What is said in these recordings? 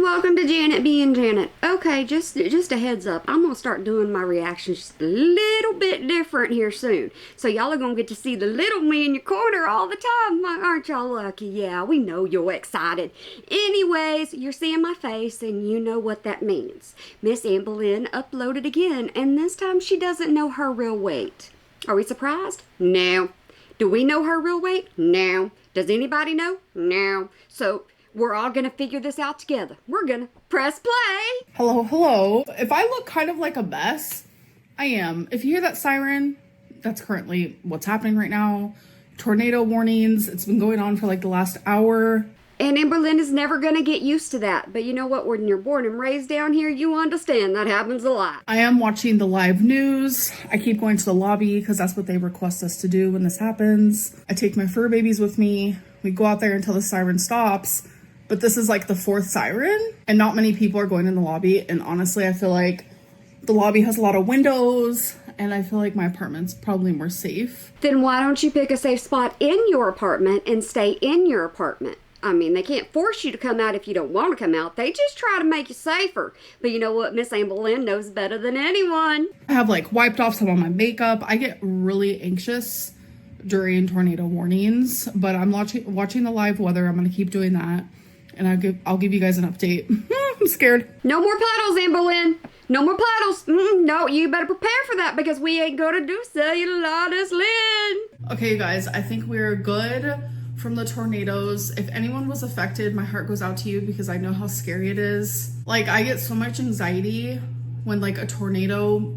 welcome to Janet being Janet. Okay, just a heads up. I'm gonna start doing my reactions just a little bit different here soon. So y'all are gonna get to see the little me in your corner all the time. Aren't y'all lucky? Yeah, we know you're excited. Anyways, you're seeing my face and you know what that means. Miss Amberlynn uploaded again, and this time she doesn't know her real weight. Are we surprised? No. Do we know her real weight? No. Does anybody know? No. So we're all gonna figure this out together. We're gonna press play. Hello. If I look kind of like a mess, I am. If you hear that siren, that's currently what's happening right now. Tornado warnings. It's been going on for like the last hour. And Amberlynn is never gonna get used to that. But you know what? When you're born and raised down here, you understand that happens a lot. I am watching the live news. I keep going to the lobby because that's what they request us to do when this happens. I take my fur babies with me. We go out there until the siren stops. But this is like the fourth siren and not many people are going in the lobby. And honestly, I feel like the lobby has a lot of windows and I feel like my apartment's probably more safe. Then why don't you pick a safe spot in your apartment and stay in your apartment? I mean, they can't force you to come out if you don't want to come out. They just try to make you safer. But you know what? Miss Amberlynn knows better than anyone. I have like wiped off some of my makeup. I get really anxious during tornado warnings, but I'm watching the live weather. I'm going to keep doing that. And I'll give you guys an update. I'm scared. No more puddles, Amberlynn. No more puddles. No, you better prepare for that because we ain't gonna do cellulitis, Lynn. Okay, guys, I think we're good from the tornadoes. If anyone was affected, my heart goes out to you because I know how scary it is. Like, I get so much anxiety when like a tornado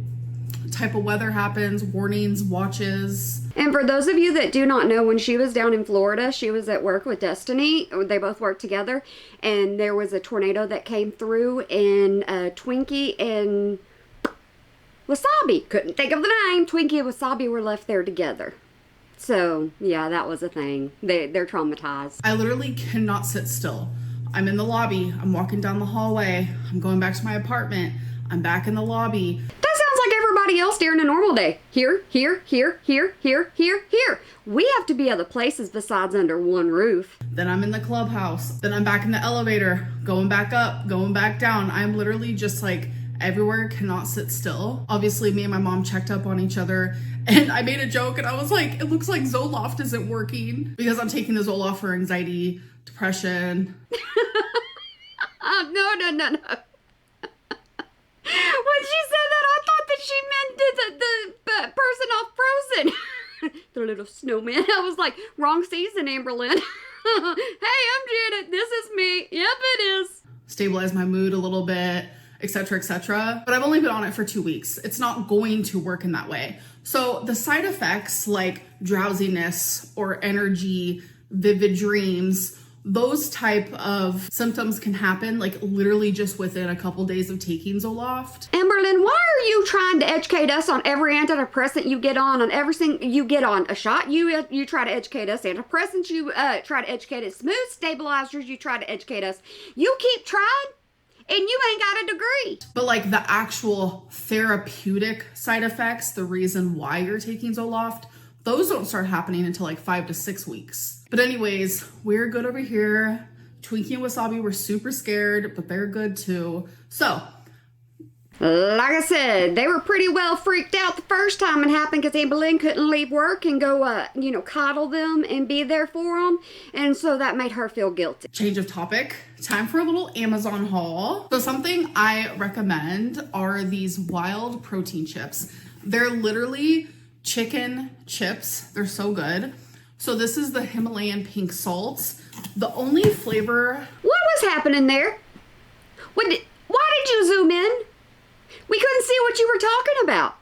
type of weather happens, warnings, watches. And for those of you that do not know, when she was down in Florida, she was at work with Destiny. They both worked together. And there was a tornado that came through and Twinkie and Wasabi, couldn't think of the name. Twinkie and Wasabi were left there together. So, yeah, that was a thing. They're traumatized. I literally cannot sit still. I'm in the lobby. I'm walking down the hallway. I'm going back to my apartment. I'm back in the lobby. Everybody else during a normal day. Here. We have to be other places besides under one roof. Then I'm in the clubhouse. Then I'm back in the elevator, going back up, going back down. I'm literally just like everywhere, cannot sit still. Obviously, me and my mom checked up on each other and I made a joke and I was like, it looks like Zoloft isn't working because I'm taking the Zoloft for anxiety, depression. No. When she said that, I thought that she meant the person off Frozen. The little snowman. I was like, wrong season, Amberlynn. Hey, I'm Janet. This is me. Yep, it is. Stabilize my mood a little bit, etc., etc. But I've only been on it for 2 weeks. It's not going to work in that way. So the side effects like drowsiness or energy, vivid dreams, those type of symptoms can happen like literally just within a couple days of taking Zoloft. Amberlynn, why are you trying to educate us on every antidepressant you get on everything you get on? A shot, you try to educate us. Antidepressants, you try to educate us. Mood stabilizers, you try to educate us. You keep trying, and you ain't got a degree. But like the actual therapeutic side effects, the reason why you're taking Zoloft, those don't start happening until like 5 to 6 weeks. But anyways, we're good over here. Twinkie and Wasabi were super scared, but they're good too. So, like I said, they were pretty well freaked out the first time it happened because Amberlynn couldn't leave work and go, coddle them and be there for them. And so that made her feel guilty. Change of topic. Time for a little Amazon haul. So something I recommend are these wild protein chips. They're literally chicken chips. They're so good. So this is the Himalayan pink salts. The only flavor... What was happening there? Why did you zoom in? We couldn't see what you were talking about.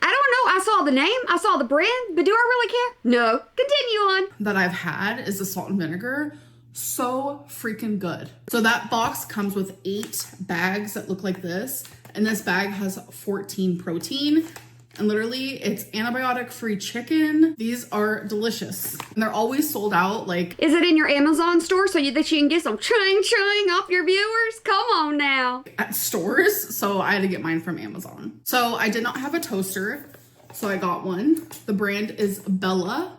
I don't know. I saw the name. I saw the brand. But do I really care? No. Continue on. That I've had is the salt and vinegar. So freaking good. So that box comes with 8 bags that look like this. And this bag has 14 protein. And literally, it's antibiotic-free chicken. These are delicious. And they're always sold out. Like, is it in your Amazon store so that you can get some ching off your viewers? Come on now. At stores. So I had to get mine from Amazon. So I did not have a toaster. So I got one. The brand is Bella.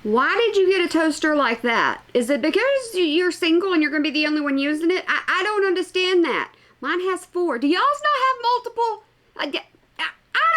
Why did you get a toaster like that? Is it because you're single and you're going to be the only one using it? I don't understand that. Mine has 4. Do y'all's not have multiple? I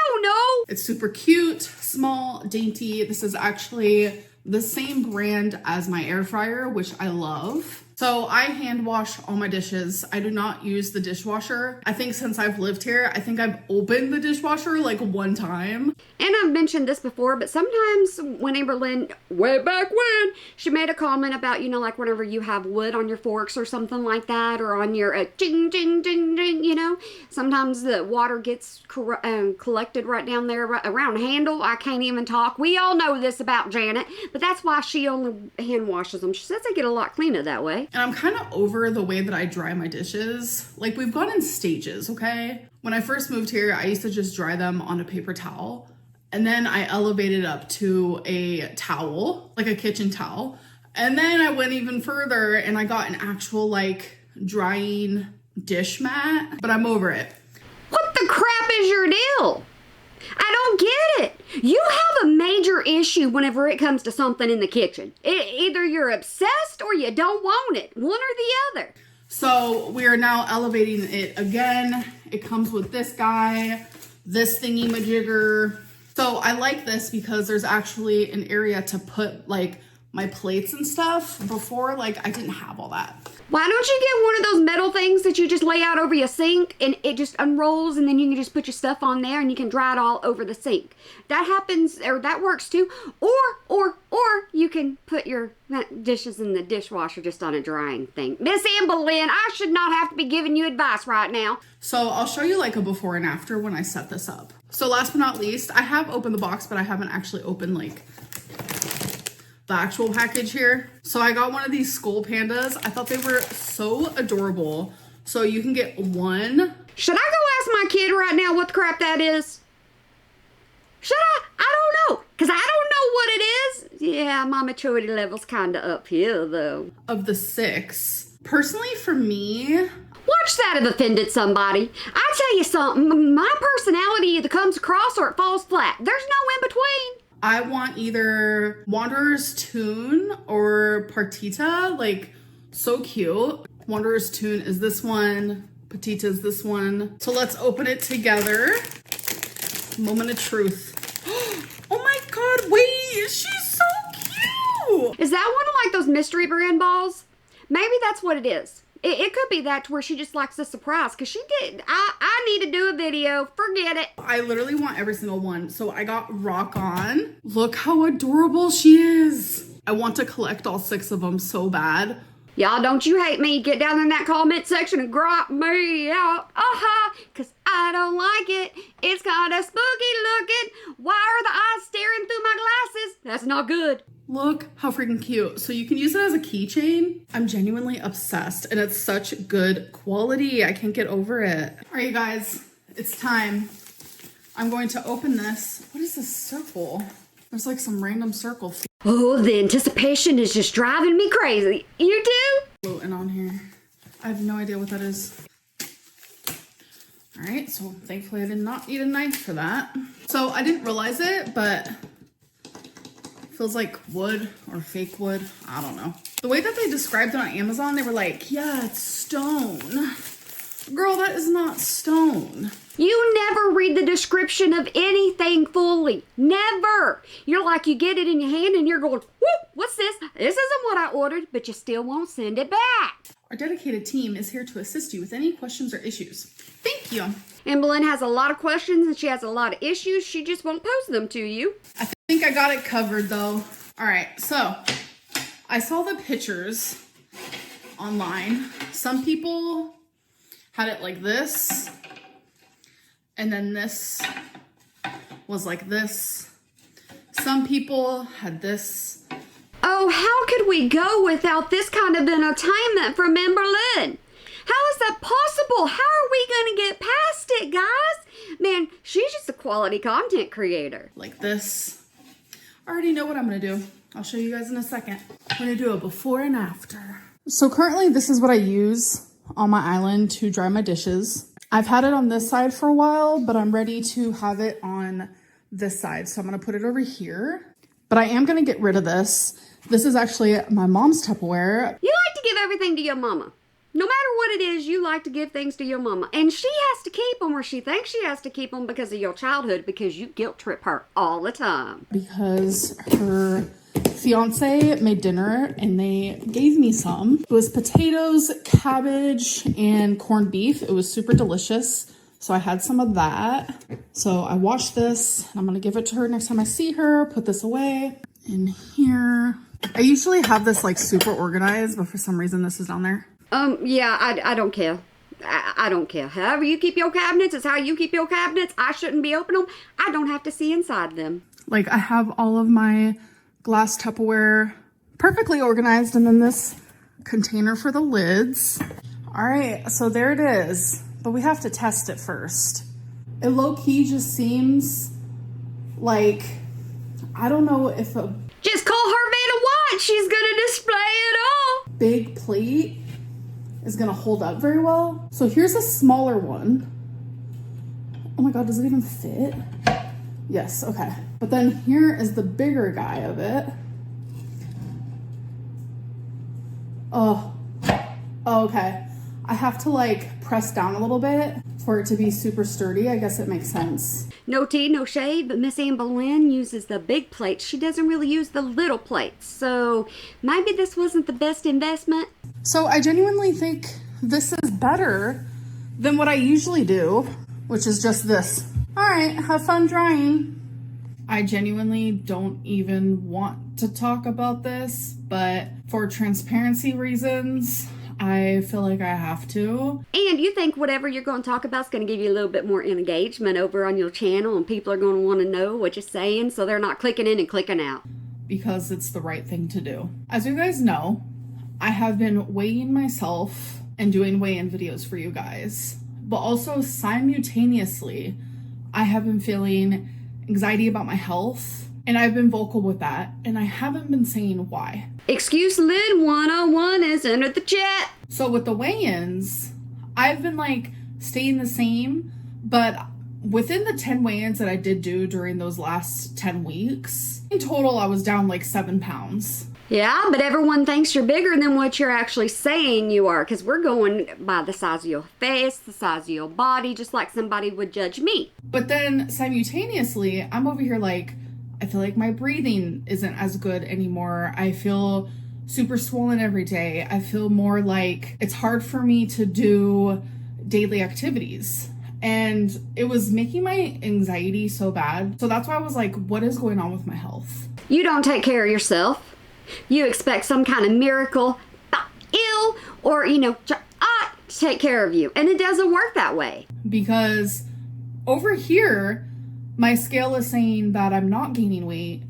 don't know. It's super cute, small, dainty. This is actually the same brand as my air fryer, which I love. So I hand wash all my dishes. I do not use the dishwasher. I think since I've lived here, I think I've opened the dishwasher like 1 time. And I've mentioned this before, but sometimes when Amberlynn, way back when, she made a comment about, you know, like whenever you have wood on your forks or something like that, or on your ding, ding, ding, ding, you know, sometimes the water gets collected right down there around the handle. I can't even talk. We all know this about Janet, but that's why she only hand washes them. She says they get a lot cleaner that way. And I'm kind of over the way that I dry my dishes. Like, we've gone in stages, okay? When I first moved here, I used to just dry them on a paper towel. And then I elevated up to a towel, like a kitchen towel. And then I went even further and I got an actual like drying dish mat, but I'm over it. What the crap is your deal? I don't get it. You have a major issue whenever it comes to something in the kitchen. Either you're obsessed or you don't want it. One or the other. So we are now elevating it again. It comes with this guy, this thingy majigger. So I like this because there's actually an area to put like my plates and stuff. Before, like, I didn't have all that. Why don't you get one of those metal things that you just lay out over your sink and it just unrolls and then you can just put your stuff on there and you can dry it all over the sink. That happens, or that works too. Or you can put your dishes in the dishwasher just on a drying thing. Miss Amberlynn, I should not have to be giving you advice right now. So I'll show you like a before and after when I set this up. So last but not least, I have opened the box, but I haven't actually opened like the actual package here. So I got one of these skull pandas. I thought they were so adorable. So you can get one. Should I go ask my kid right now what the crap that is? Should I? I don't know. Because I don't know what it is. Yeah, my maturity level's kind of up here, though. Of the 6. Personally, for me, watch that have offended somebody. I tell you something, my personality either comes across or it falls flat. There's no in between. I want either Wanderer's Tune or Partita. Like, so cute. Wanderer's Tune is this one. Partita is this one. So let's open it together. Moment of truth. Oh my god, wait, she's so cute. Is that one of like those mystery brand balls? Maybe that's what it is. It could be that to where she just likes the surprise, because she did. I need to do a video. Forget it. I literally want every single one. So I got Rock On. Look how adorable she is. I want to collect all 6 of them so bad. Y'all, don't you hate me? Get down in that comment section and gripe me out. Because I don't like it. It's kind of spooky looking. Why are the eyes staring through my glasses? That's not good. Look how freaking cute. So you can use it as a keychain. I'm genuinely obsessed and it's such good quality. I can't get over it. All right, you guys, it's time. I'm going to open this. What is this circle? There's like some random circle. Oh, the anticipation is just driving me crazy. You do? Floating on here. I have no idea what that is. All right, so thankfully I did not need a knife for that. So I didn't realize it, but feels like wood or fake wood. I don't know. The way that they described it on Amazon, they were like, yeah, it's stone. Girl, that is not stone. You never read the description of anything fully. Never. You're like, you get it in your hand and you're going, whoop, what's this? This isn't what I ordered, but you still won't send it back. Our dedicated team is here to assist you with any questions or issues. Thank you. Amberlynn has a lot of questions and she has a lot of issues. She just won't post them to you. I think I got it covered though. All right, so I saw the pictures online. Some people had it like this, and then this was like this. Some people had this. Oh, how could we go without this kind of entertainment from Amberlynn? How is that possible? How are we going to get past it, guys? Man, she's just a quality content creator. Like this. I already know what I'm going to do. I'll show you guys in a second. I'm going to do a before and after. So currently this is what I use on my island to dry my dishes. I've had it on this side for a while, but I'm ready to have it on this side. So I'm going to put it over here. But I am going to get rid of this. This is actually my mom's Tupperware. You like to give everything to your mama. No matter what it is, you like to give things to your mama. And she has to keep them, or she thinks she has to keep them because of your childhood, because you guilt trip her all the time. Because her fiance made dinner and they gave me some. It was potatoes, cabbage, and corned beef. It was super delicious. So I had some of that. So I washed this. I'm going to give it to her next time I see her. Put this away in here. I usually have this like super organized, but for some reason this is down there. Yeah, I don't care. I don't care. However you keep your cabinets is how you keep your cabinets. I shouldn't be opening them. I don't have to see inside them. Like, I have all of my glass Tupperware perfectly organized, and then this container for the lids. All right, so there it is, but we have to test it first. It low-key just seems like, I don't know if a Just call her Vanna White. She's gonna display it all. big plate is gonna hold up very well. So here's a smaller one. Oh my God, does it even fit? Yes, okay. But then here is the bigger guy of it. Oh, okay. I have to like press down a little bit for it to be super sturdy. I guess it makes sense. No tea, no shade, but Miss Amberlynn uses the big plates. She doesn't really use the little plates. So maybe this wasn't the best investment. So I genuinely think this is better than what I usually do, which is just this. All right, have fun drying. I genuinely don't even want to talk about this, but for transparency reasons, I feel like I have to. And you think whatever you're going to talk about is going to give you a little bit more engagement over on your channel, and people are going to want to know what you're saying, so they're not clicking in and clicking out. Because it's the right thing to do. As you guys know, I have been weighing myself and doing weigh-in videos for you guys, but also simultaneously, I have been feeling anxiety about my health, and I've been vocal with that, and I haven't been saying why. Excuse Lid 101 has entered the chat. So with the weigh-ins, I've been like staying the same, but within the 10 weigh-ins that I did do during those last 10 weeks, in total I was down like 7 pounds. Yeah, but everyone thinks you're bigger than what you're actually saying you are, because we're going by the size of your face, the size of your body, just like somebody would judge me. But then simultaneously, I'm over here like, I feel like my breathing isn't as good anymore. I feel super swollen every day. I feel more like it's hard for me to do daily activities. And it was making my anxiety so bad. So that's why I was like, what is going on with my health? You don't take care of yourself. You expect some kind of miracle, ill, or, to take care of you. And it doesn't work that way. Because over here, my scale is saying that I'm not gaining weight,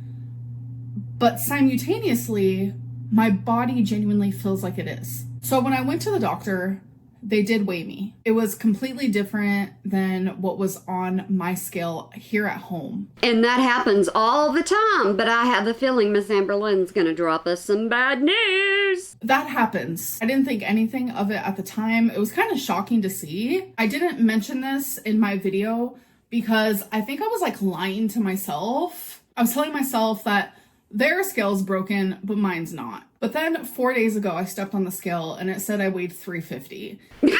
but simultaneously, my body genuinely feels like it is. So when I went to the doctor, they did weigh me. It was completely different than what was on my scale here at home. And that happens all the time, but I have a feeling Miss Amberlynn's gonna drop us some bad news. That happens. I didn't think anything of it at the time. It was kind of shocking to see. I didn't mention this in my video because I think I was like lying to myself. I was telling myself that their scale's broken, but mine's not. But then 4 days ago, I stepped on the scale and it said I weighed 350. Please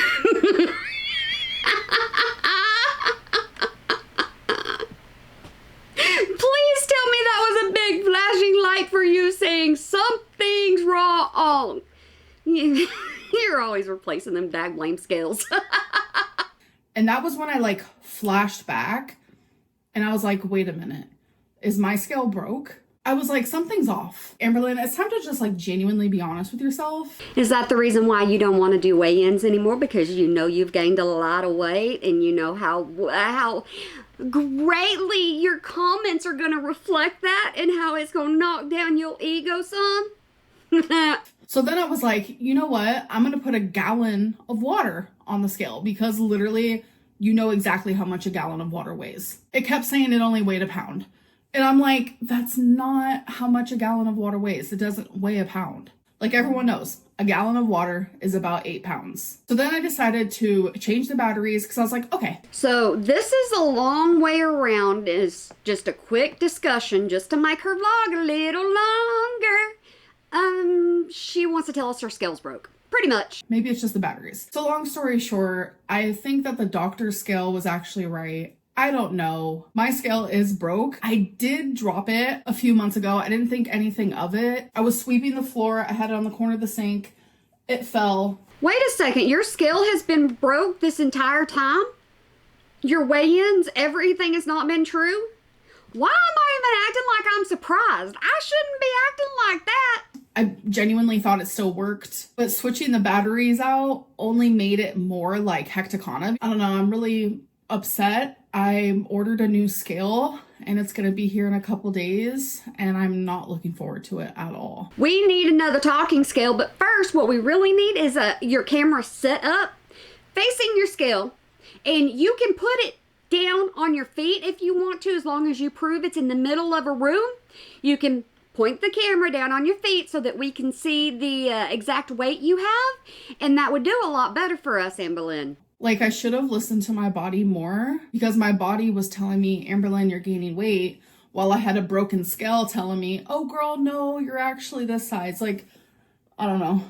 tell me that was a big flashing light for you saying something's wrong. You're always replacing them dag blame scales. And that was when I like flashed back and I was like, wait a minute, is my scale broke? I was like, something's off. Amberlynn, it's time to just like genuinely be honest with yourself. Is that the reason why you don't want to do weigh-ins anymore? Because you know you've gained a lot of weight and you know how greatly your comments are going to reflect that and how it's going to knock down your ego some? So then I was like, you know what? I'm going to put a gallon of water on the scale because literally you know exactly how much a gallon of water weighs. It kept saying it only weighed a pound. And I'm like, that's not how much a gallon of water weighs. It doesn't weigh a pound. Like everyone knows, a gallon of water is about 8 pounds. So then I decided to change the batteries because I was like, okay. So this is a long way around. It's just a quick discussion just to make her vlog a little longer. She wants to tell us her scale's broke. Pretty much. Maybe it's just the batteries. So long story short, I think that the doctor's scale was actually right. I don't know. My scale is broke. I did drop it a few months ago. I didn't think anything of it. I was sweeping the floor. I had it on the corner of the sink. It fell. Wait a second. Your scale has been broke this entire time? Your weigh-ins, everything has not been true? Why am I even acting like I'm surprised? I shouldn't be acting like that. I genuinely thought it still worked, but switching the batteries out only made it more like hectoconic. I don't know. I'm really upset. I ordered a new scale and it's going to be here in a couple days and I'm not looking forward to it at all. We need another talking scale, but first what we really need is your camera set up facing your scale, and you can put it down on your feet if you want to, as long as you prove it's in the middle of a room. You can point the camera down on your feet so that we can see the exact weight you have, and that would do a lot better for us, Amberlynn. Like, I should have listened to my body more because my body was telling me, Amberlynn, you're gaining weight, while I had a broken scale telling me, oh girl, no, you're actually this size. Like, I don't know.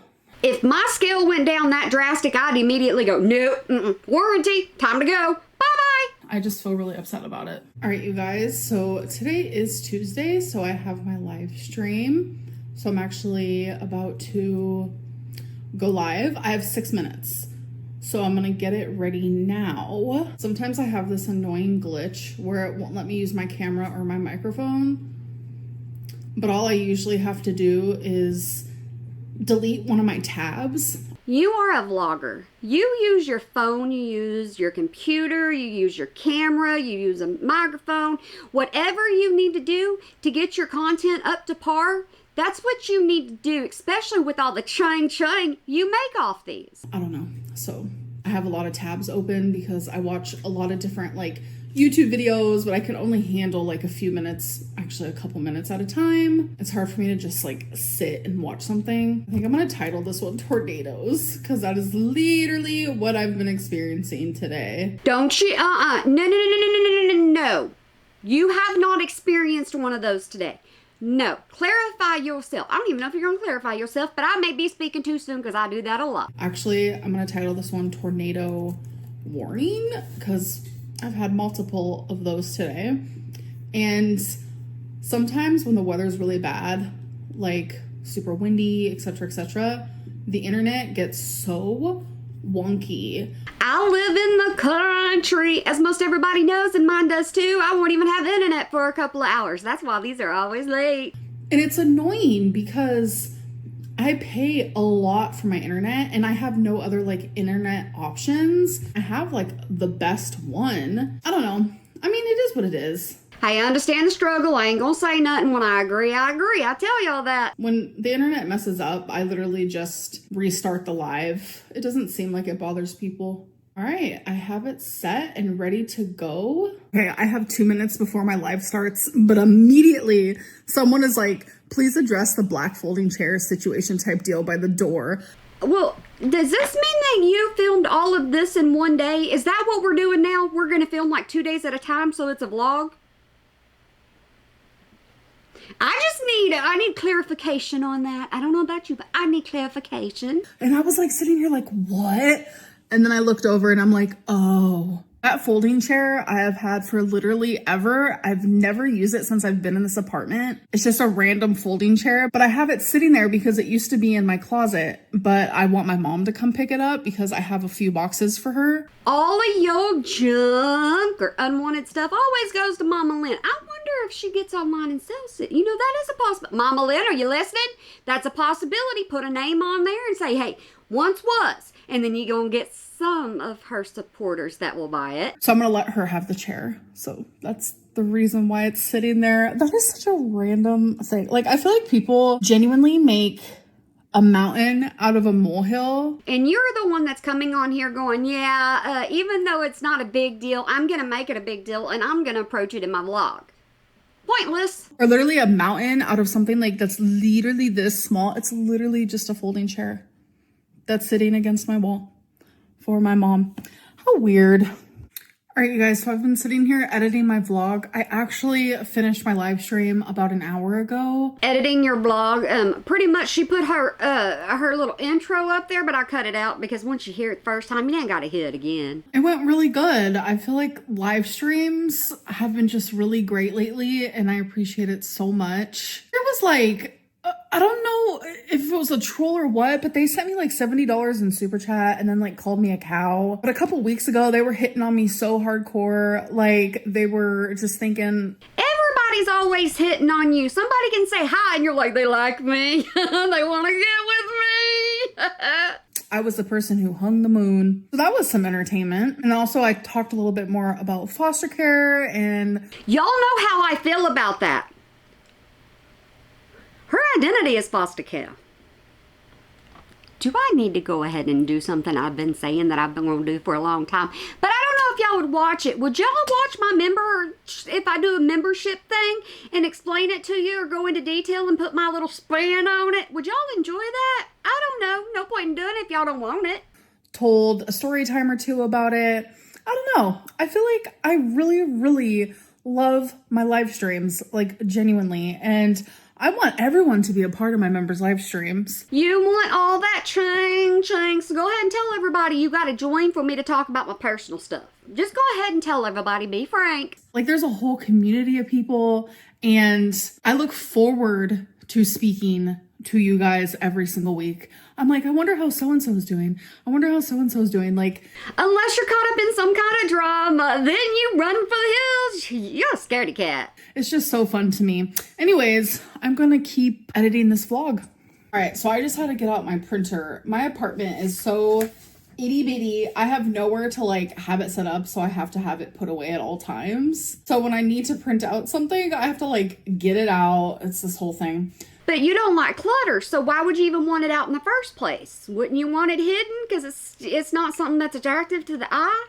If my scale went down that drastic, I'd immediately go, no, warranty, time to go, bye-bye. I just feel really upset about it. All right, you guys, so today is Tuesday, so I have my live stream. So I'm actually about to go live. I have 6 minutes. So I'm gonna get it ready now. Sometimes I have this annoying glitch where it won't let me use my camera or my microphone. But all I usually have to do is delete one of my tabs. You are a vlogger. You use your phone, you use your computer, you use your camera, you use a microphone. Whatever you need to do to get your content up to par, that's what you need to do, especially with all the ching you make off these. I don't know. So I have a lot of tabs open because I watch a lot of different like YouTube videos, but I can only handle like a few minutes, actually a couple minutes at a time. It's hard for me to just like sit and watch something. I think I'm gonna title this one Tornadoes because that is literally what I've been experiencing today. Don't you? No. You have not experienced one of those today. No. Clarify yourself. I don't even know if you're going to clarify yourself, but I may be speaking too soon because I do that a lot. Actually, I'm going to title this one Tornado Warning because I've had multiple of those today. And sometimes when the weather's really bad, like super windy, etc., the internet gets so wonky. I live in the country, as most everybody knows, and mine does too. I won't even have internet for a couple of hours. That's why these are always late. And it's annoying because I pay a lot for my internet and I have no other like internet options. I have like the best one. I don't know. I mean, it is what it is. Hey, I understand the struggle. I ain't gonna say nothing. When I agree, I agree. I tell y'all that. When the internet messes up, I literally just restart the live. It doesn't seem like it bothers people. All right, I have it set and ready to go. Okay, I have 2 minutes before my live starts, but immediately someone is like, please address the black folding chair situation type deal by the door. Well, does this mean that you filmed all of this in one day? Is that what we're doing now? We're gonna film like 2 days at a time so it's a vlog? I need clarification on that. I don't know about you, but I need clarification. And I was like sitting here like, what? And then I looked over and I'm like, oh, that folding chair I have had for literally ever. I've never used it since I've been in this apartment. It's just a random folding chair, but I have it sitting there because it used to be in my closet, but I want my mom to come pick it up because I have a few boxes for her. All of your junk or unwanted stuff always goes to Mama Lynn. I wonder if she gets online and sells it. You know, that is a possibility. Mama Lynn, are you listening? That's a possibility. Put a name on there and say, hey, once was. And then you're going to get some of her supporters that will buy it. So I'm going to let her have the chair. So that's the reason why it's sitting there. That is such a random thing. Like, I feel like people genuinely make a mountain out of a molehill. And you're the one that's coming on here going, yeah, even though it's not a big deal, I'm going to make it a big deal and I'm going to approach it in my vlog. Pointless. Or literally a mountain out of something like that's literally this small. It's literally just a folding chair that's sitting against my wall for my mom. How weird. All right, you guys, so I've been sitting here editing my vlog. I actually finished my live stream about an hour ago. Editing your blog, pretty much she put her little intro up there, but I cut it out because once you hear it the first time, you ain't got to hear it again. It went really good. I feel like live streams have been just really great lately, and I appreciate it so much. There was like, I don't know if it was a troll or what, but they sent me like $70 in super chat and then like called me a cow. But a couple weeks ago, they were hitting on me so hardcore. Like they were just thinking, everybody's always hitting on you. Somebody can say hi and you're like, they like me. They want to get with me. I was the person who hung the moon. So that was some entertainment. And also I talked a little bit more about foster care and... Y'all know how I feel about that. Her identity is foster care. Do I need to go ahead and do something I've been saying that I've been going to do for a long time? But I don't know if y'all would watch it. Would y'all watch my if I do a membership thing and explain it to you or go into detail and put my little spin on it? Would y'all enjoy that? I don't know. No point in doing it if y'all don't want it. Told a story time or two about it. I don't know. I feel like I really, really love my live streams, like genuinely. And I want everyone to be a part of my members' live streams. You want all that ching. So go ahead and tell everybody you got to join for me to talk about my personal stuff. Just go ahead and tell everybody, be frank. Like there's a whole community of people and I look forward to speaking to you guys every single week. I'm like, I wonder how so-and-so is doing. I wonder how so-and-so is doing. Like, unless you're caught up in some kind of drama, then you run for the hills. You're a scaredy cat. It's just so fun to me. Anyways, I'm going to keep editing this vlog. All right, so I just had to get out my printer. My apartment is so itty bitty. I have nowhere to like have it set up, so I have to have it put away at all times. So when I need to print out something, I have to like get it out. It's this whole thing. But you don't like clutter, so why would you even want it out in the first place? Wouldn't you want it hidden because it's not something that's attractive to the eye?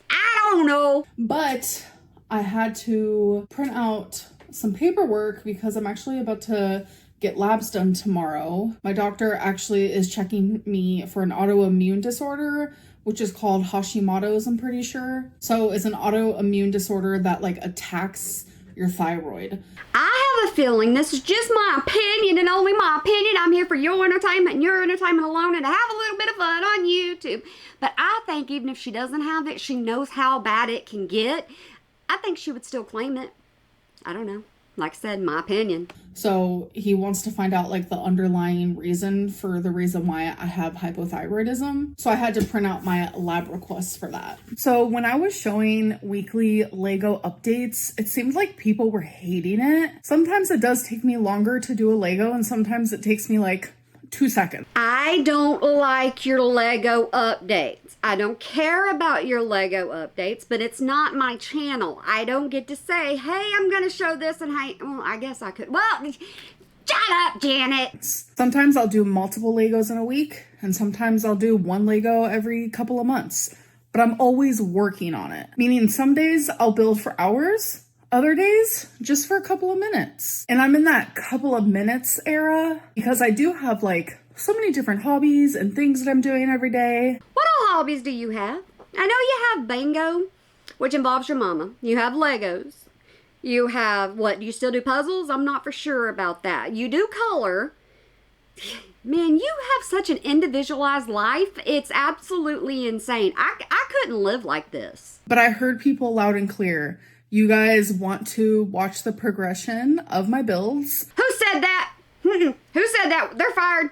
I don't know. But I had to print out some paperwork because I'm actually about to get labs done tomorrow. My doctor actually is checking me for an autoimmune disorder, which is called Hashimoto's, I'm pretty sure. So it's an autoimmune disorder that like attacks your thyroid. I have a feeling this is just my opinion and only my opinion. I'm here for your entertainment and your entertainment alone and to have a little bit of fun on YouTube. But I think even if she doesn't have it, she knows how bad it can get. I think she would still claim it. I don't know. Like I said, my opinion. So he wants to find out like the underlying reason for the reason why I have hypothyroidism. So I had to print out my lab requests for that. So when I was showing weekly Lego updates, it seemed like people were hating it. Sometimes it does take me longer to do a Lego and sometimes it takes me like 2 seconds. I don't like your Lego updates. I don't care about your Lego updates, but it's not my channel. I don't get to say, hey, I'm going to show this and hey, well, I guess I could. Well, shut up, Janet. Sometimes I'll do multiple Legos in a week and sometimes I'll do one Lego every couple of months, but I'm always working on it. Meaning some days I'll build for hours, other days just for a couple of minutes. And I'm in that couple of minutes era because I do have like so many different hobbies and things that I'm doing every day. What all hobbies do you have? I know you have bingo, which involves your mama. You have Legos. You have, what, do you still do puzzles? I'm not for sure about that. You do color. Man, you have such an individualized life. It's absolutely insane. I couldn't live like this. But I heard people loud and clear. You guys want to watch the progression of my builds. Who said that? Who said that? They're fired.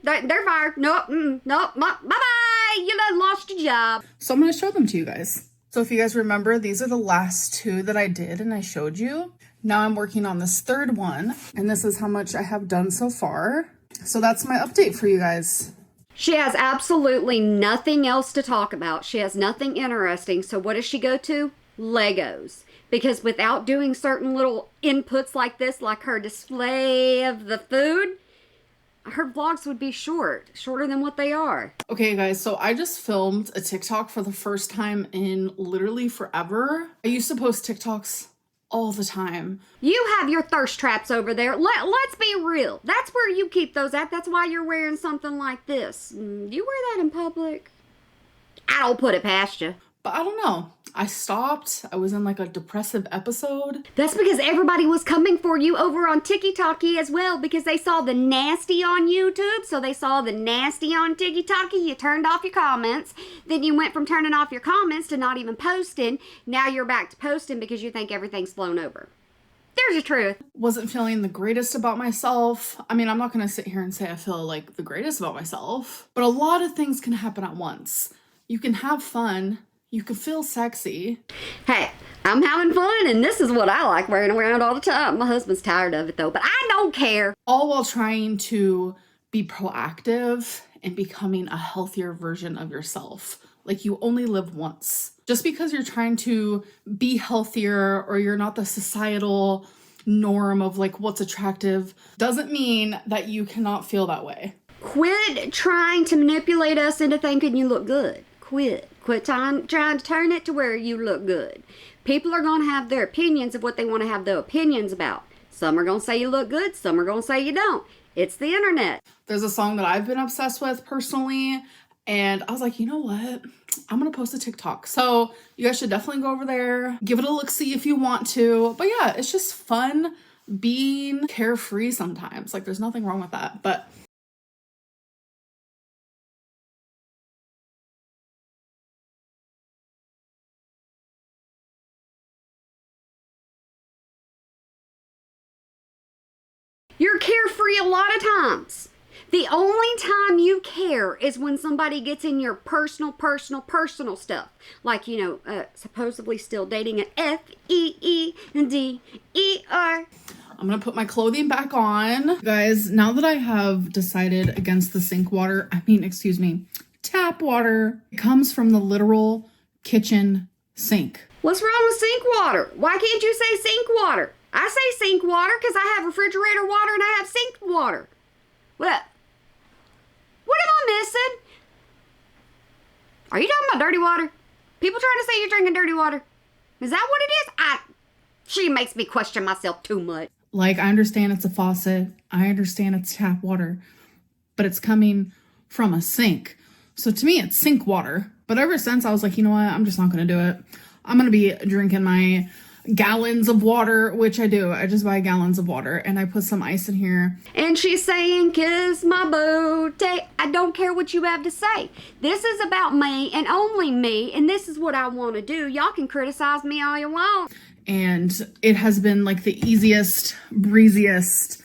They're fired. Nope. Nope. Bye-bye. You done lost your job. So I'm going to show them to you guys. So if you guys remember, these are the last two that I did and I showed you. Now I'm working on this third one. And this is how much I have done so far. So that's my update for you guys. She has absolutely nothing else to talk about. She has nothing interesting. So what does she go to? Legos. Because without doing certain little inputs like this, like her display of the food, her vlogs would be shorter than what they are. Okay guys, so I just filmed a TikTok for the first time in literally forever. I used to post TikToks all the time. You have your thirst traps over there. Let's be real. That's where you keep those at. That's why you're wearing something like this. You wear that in public? I don't put it past you. But I don't know. I stopped. I was in like a depressive episode. That's because everybody was coming for you over on TikTok as well, because they saw the nasty on YouTube. So they saw the nasty on TikTok. You turned off your comments. Then you went from turning off your comments to not even posting. Now you're back to posting because you think everything's blown over. There's the truth. Wasn't feeling the greatest about myself. I mean, I'm not going to sit here and say I feel like the greatest about myself, but a lot of things can happen at once. You can have fun. You can feel sexy. Hey, I'm having fun, and this is what I like wearing around all the time. My husband's tired of it, though, but I don't care. All while trying to be proactive and becoming a healthier version of yourself. Like, you only live once. Just because you're trying to be healthier or you're not the societal norm of like what's attractive doesn't mean that you cannot feel that way. Quit trying to manipulate us into thinking you look good. Quit trying to turn it to where you look good. People are going to have their opinions of what they want to have their opinions about. Some are going to say you look good. Some are going to say you don't. It's the internet. There's a song that I've been obsessed with personally. And I was like, you know what? I'm going to post a TikTok. So you guys should definitely go over there. Give it a look-see if you want to. But yeah, it's just fun being carefree sometimes. Like, there's nothing wrong with that. But You're carefree a lot of times. The only time you care is when somebody gets in your personal stuff. Like, supposedly still dating an F-E-E-D-E-R. I'm going to put my clothing back on. Guys, now that I have decided against the tap water, it comes from the literal kitchen sink. What's wrong with sink water? Why can't you say sink water? I say sink water because I have refrigerator water and I have sink water. What am I missing? Are you talking about dirty water? People trying to say you're drinking dirty water. Is that what it is? She makes me question myself too much. Like, I understand it's a faucet. I understand it's tap water. But it's coming from a sink. So to me, it's sink water. But ever since, I was like, you know what? I'm just not going to do it. I'm going to be drinking my gallons of water, which I do. I just buy gallons of water and I put some ice in here. And she's saying, kiss my booty. I don't care what you have to say. This is about me and only me, and this is what I want to do. Y'all can criticize me all you want. And it has been like the easiest, breeziest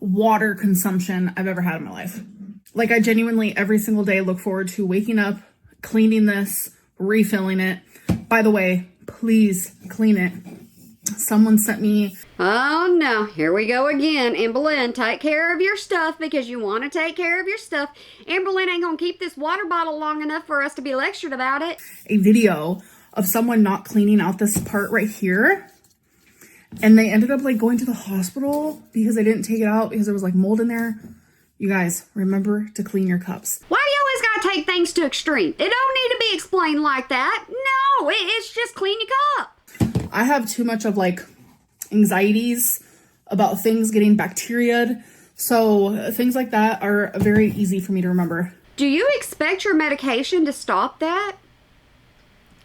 water consumption I've ever had in my life. Like, I genuinely every single day look forward to waking up, cleaning this, refilling it. By the way, please clean it. Someone sent me... Oh no, here we go again. Amberlynn, take care of your stuff because you want to take care of your stuff. Amberlynn ain't gonna keep this water bottle long enough for us to be lectured about it. A video of someone not cleaning out this part right here. And they ended up like going to the hospital because they didn't take it out because there was like mold in there. You guys, remember to clean your cups. Why do you always gotta take things to extreme? It don't need to be explained like that. No, it's just clean your cup. I have too much of like anxieties about things getting bacteria'd. So things like that are very easy for me to remember. Do you expect your medication to stop that?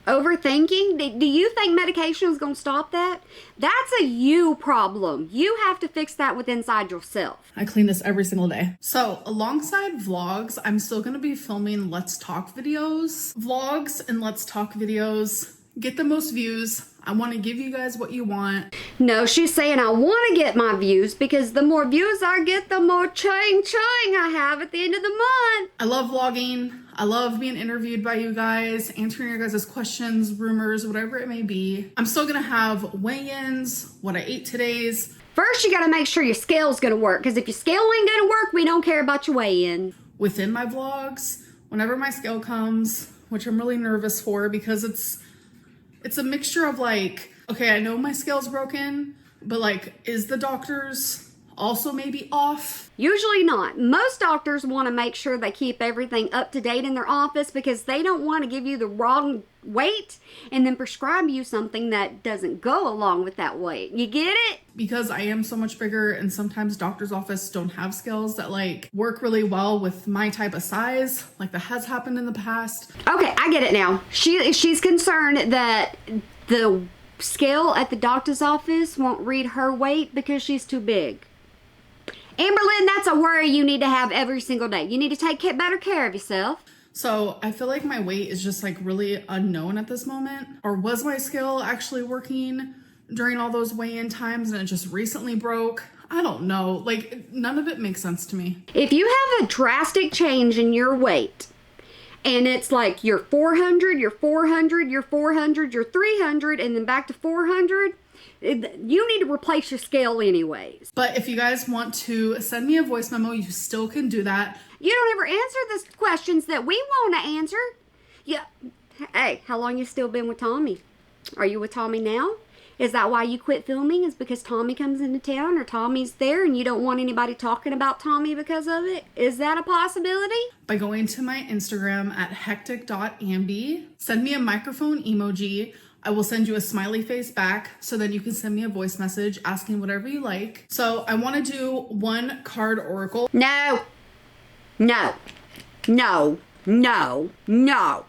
Overthinking? Do you think medication is going to stop that? That's a you problem. You have to fix that with inside yourself. I clean this every single day. So alongside vlogs, I'm still going to be filming Let's Talk videos. Vlogs and Let's Talk videos get the most views. I want to give you guys what you want. No, she's saying I want to get my views because the more views I get, the more ching I have at the end of the month. I love vlogging. I love being interviewed by you guys, answering your guys' questions, rumors, whatever it may be. I'm still going to have weigh-ins, what I ate today's. First, you got to make sure your scale's going to work because if your scale ain't going to work, we don't care about your weigh-in. Within my vlogs, whenever my scale comes, which I'm really nervous for because it's a mixture of like, okay, I know my scale's broken, but like, is the doctor's also may be off. Usually not. Most doctors want to make sure they keep everything up to date in their office because they don't want to give you the wrong weight and then prescribe you something that doesn't go along with that weight. You get it? Because I am so much bigger and sometimes doctor's office don't have scales that like work really well with my type of size, like that has happened in the past. Okay, I get it now. She's concerned that the scale at the doctor's office won't read her weight because she's too big. Amberlynn, that's a worry you need to have every single day. You need to take better care of yourself. So I feel like my weight is just like really unknown at this moment. Or was my scale actually working during all those weigh-in times and it just recently broke? I don't know. Like, none of it makes sense to me. If you have a drastic change in your weight, and it's like you're 400, you're 400, you're 400, you're 300, and then back to 400, you need to replace your scale anyways. But if you guys want to send me a voice memo, you still can do that. You don't ever answer the questions that we want to answer. Yeah. Hey, how long you still been with Tommy? Are you with Tommy now? Is that why you quit filming? Is because Tommy comes into town or Tommy's there and you don't want anybody talking about Tommy because of it? Is that a possibility? By going to my Instagram at hectic.amby, send me a microphone emoji. I will send you a smiley face back so then you can send me a voice message asking whatever you like. So I want to do one card oracle. No. No. No. No. No.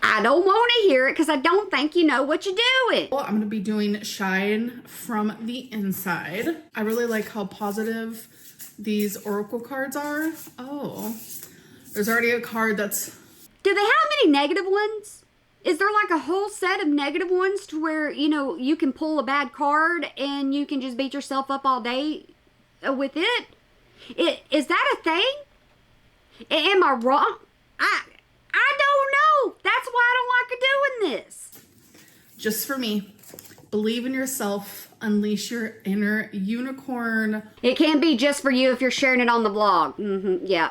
I don't want to hear it because I don't think you know what you're doing. Well, I'm going to be doing Shine from the Inside. I really like how positive these oracle cards are. Oh, there's already a card that's... Do they have any negative ones? Is there like a whole set of negative ones to where, you know, you can pull a bad card and you can just beat yourself up all day with it? Is that a thing? Am I wrong? I don't know. That's why I don't like doing this. Just for me. Believe in yourself. Unleash your inner unicorn. It can't be just for you if you're sharing it on the blog. Yeah.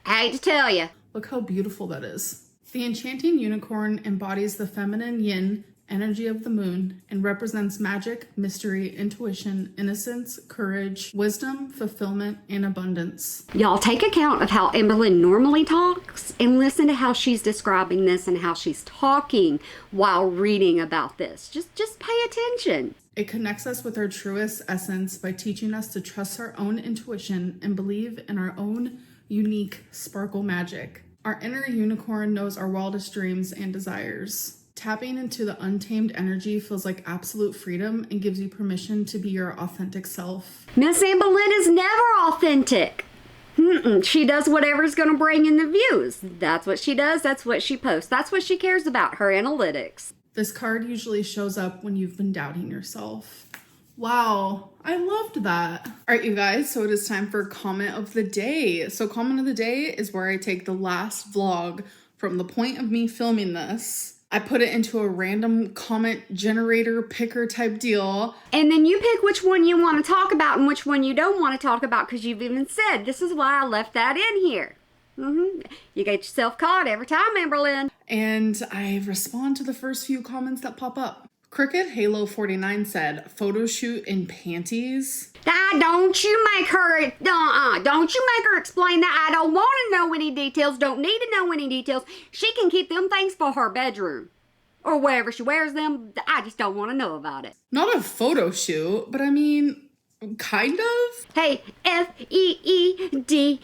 I hate to tell you. Look how beautiful that is. The enchanting unicorn embodies the feminine yin energy of the moon and represents magic, mystery, intuition, innocence, courage, wisdom, fulfillment, and abundance. Y'all take account of how Amberlynn normally talks and listen to how she's describing this and how she's talking while reading about this. Just pay attention. It connects us with our truest essence by teaching us to trust our own intuition and believe in our own unique sparkle magic. Our inner unicorn knows our wildest dreams and desires. Tapping into the untamed energy feels like absolute freedom and gives you permission to be your authentic self. Miss Amberlynn is never authentic. She does whatever's going to bring in the views. That's what she does. That's what she posts. That's what she cares about, her analytics. This card usually shows up when you've been doubting yourself. Wow, I loved that. All right, you guys, so it is time for comment of the day. So comment of the day is where I take the last vlog from the point of me filming this. I put it into a random comment generator picker type deal. And then you pick which one you want to talk about and which one you don't want to talk about because you've even said, this is why I left that in here. You get yourself caught every time, Amberlynn. And I respond to the first few comments that pop up. Cricket Halo 49 said, photo shoot in panties. Don't you make her explain that. I don't want to know any details. Don't need to know any details. She can keep them things for her bedroom or wherever she wears them. I just don't want to know about it. Not a photo shoot, but I mean, kind of. Hey, FEEDERS.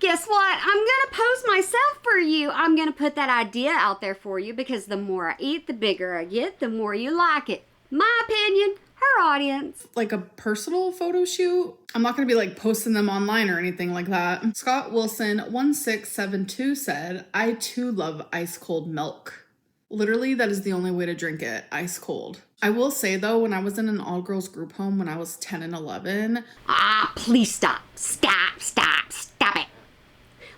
Guess what? I'm going to post myself for you. I'm going to put that idea out there for you because the more I eat, the bigger I get, the more you like it. My opinion, her audience. Like a personal photo shoot? I'm not going to be like posting them online or anything like that. Scott Wilson 1672 said, I too love ice cold milk. Literally, that is the only way to drink it, ice cold. I will say though, when I was in an all-girls group home when I was 10 and 11. Please stop. Stop it.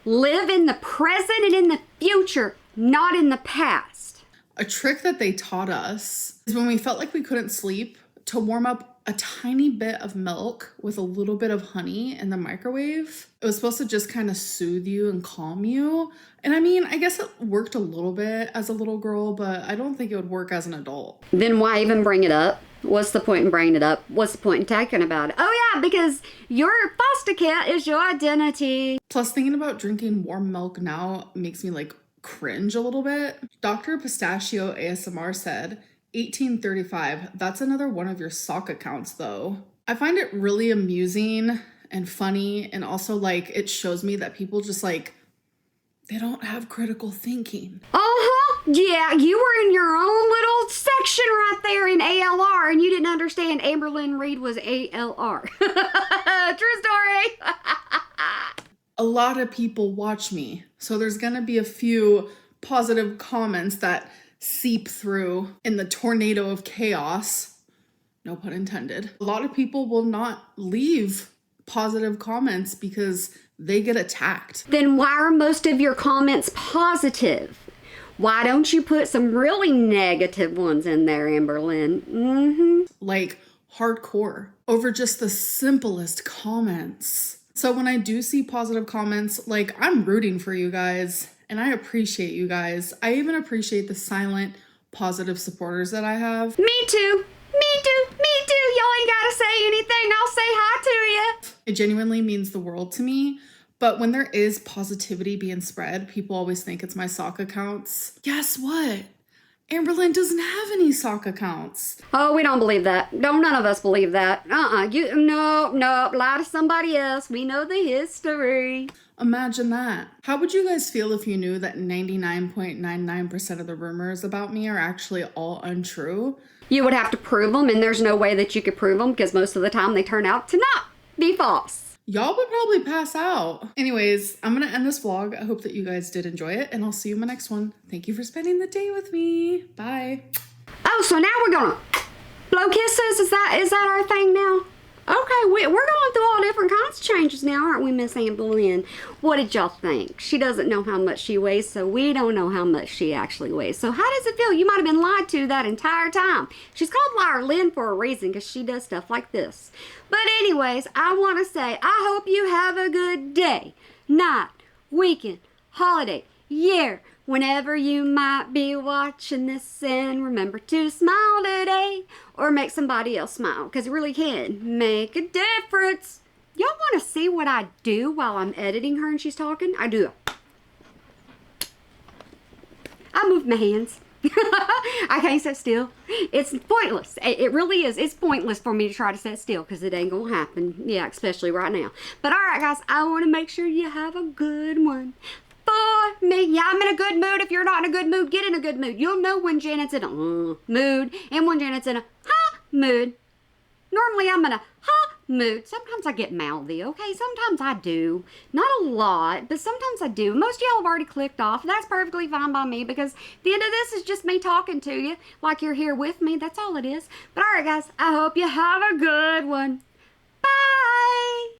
Live in the present and in the future, not in the past. A trick that they taught us is when we felt like we couldn't sleep, to warm up a tiny bit of milk with a little bit of honey in the microwave. It was supposed to just kind of soothe you and calm you. And I mean, I guess it worked a little bit as a little girl, but I don't think it would work as an adult. Then why even bring it up? What's the point in bringing it up? What's the point in talking about it? Oh yeah, because your foster cat is your identity. Plus, thinking about drinking warm milk now makes me like cringe a little bit. Dr. Pistachio ASMR said, 1835, that's another one of your sock accounts though. I find it really amusing and funny, and also like it shows me that people just like, they don't have critical thinking. Yeah, you were in your own little section right there in ALR and you didn't understand Amberlynn Reed was ALR. True story. A lot of people watch me, so there's gonna be a few positive comments that seep through in the tornado of chaos. No pun intended. A lot of people will not leave positive comments because they get attacked. Then why are most of your comments positive? Why don't you put some really negative ones in there, Amberlynn? Like hardcore over just the simplest comments. So when I do see positive comments, like I'm rooting for you guys and I appreciate you guys. I even appreciate the silent positive supporters that I have. Me too. Me too. Me too. Y'all ain't gotta say anything. I'll say hi to you. It genuinely means the world to me. But when there is positivity being spread, people always think it's my sock accounts. Guess what? Amberlynn doesn't have any sock accounts. Oh, we don't believe that. No, none of us believe that. No, lie to somebody else. We know the history. Imagine that. How would you guys feel if you knew that 99.99% of the rumors about me are actually all untrue? You would have to prove them, and there's no way that you could prove them because most of the time they turn out to not be false. Y'all would probably pass out. Anyways, I'm gonna end this vlog. I hope that you guys did enjoy it, and I'll see you in my next one. Thank you for spending the day with me. Bye. Oh, so now we're gonna blow kisses? Is that our thing now? Okay, we're going through all different kinds of changes now, aren't we, Miss Amberlynn? What did y'all think? She doesn't know how much she weighs, so we don't know how much she actually weighs. So how does it feel? You might have been lied to that entire time. She's called Liar Lynn for a reason, because she does stuff like this. But anyways, I want to say, I hope you have a good day, night, weekend, holiday, year, whenever you might be watching this, and remember to smile today or make somebody else smile, because it really can make a difference. Y'all want to see what I do while I'm editing her and she's talking? I do. I move my hands. I can't sit still. It's pointless. It really is. It's pointless for me to try to sit still because it ain't gonna happen. Yeah, especially right now. But all right, guys, I want to make sure you have a good one. For me. Yeah, I'm in a good mood. If you're not in a good mood, get in a good mood. You'll know when Janet's in a mood and when Janet's in a mood. Normally I'm in a mood. Sometimes I get mouthy, okay? Sometimes I do. Not a lot, but sometimes I do. Most of y'all have already clicked off. That's perfectly fine by me because the end of this is just me talking to you like you're here with me. That's all it is. But all right, guys, I hope you have a good one. Bye!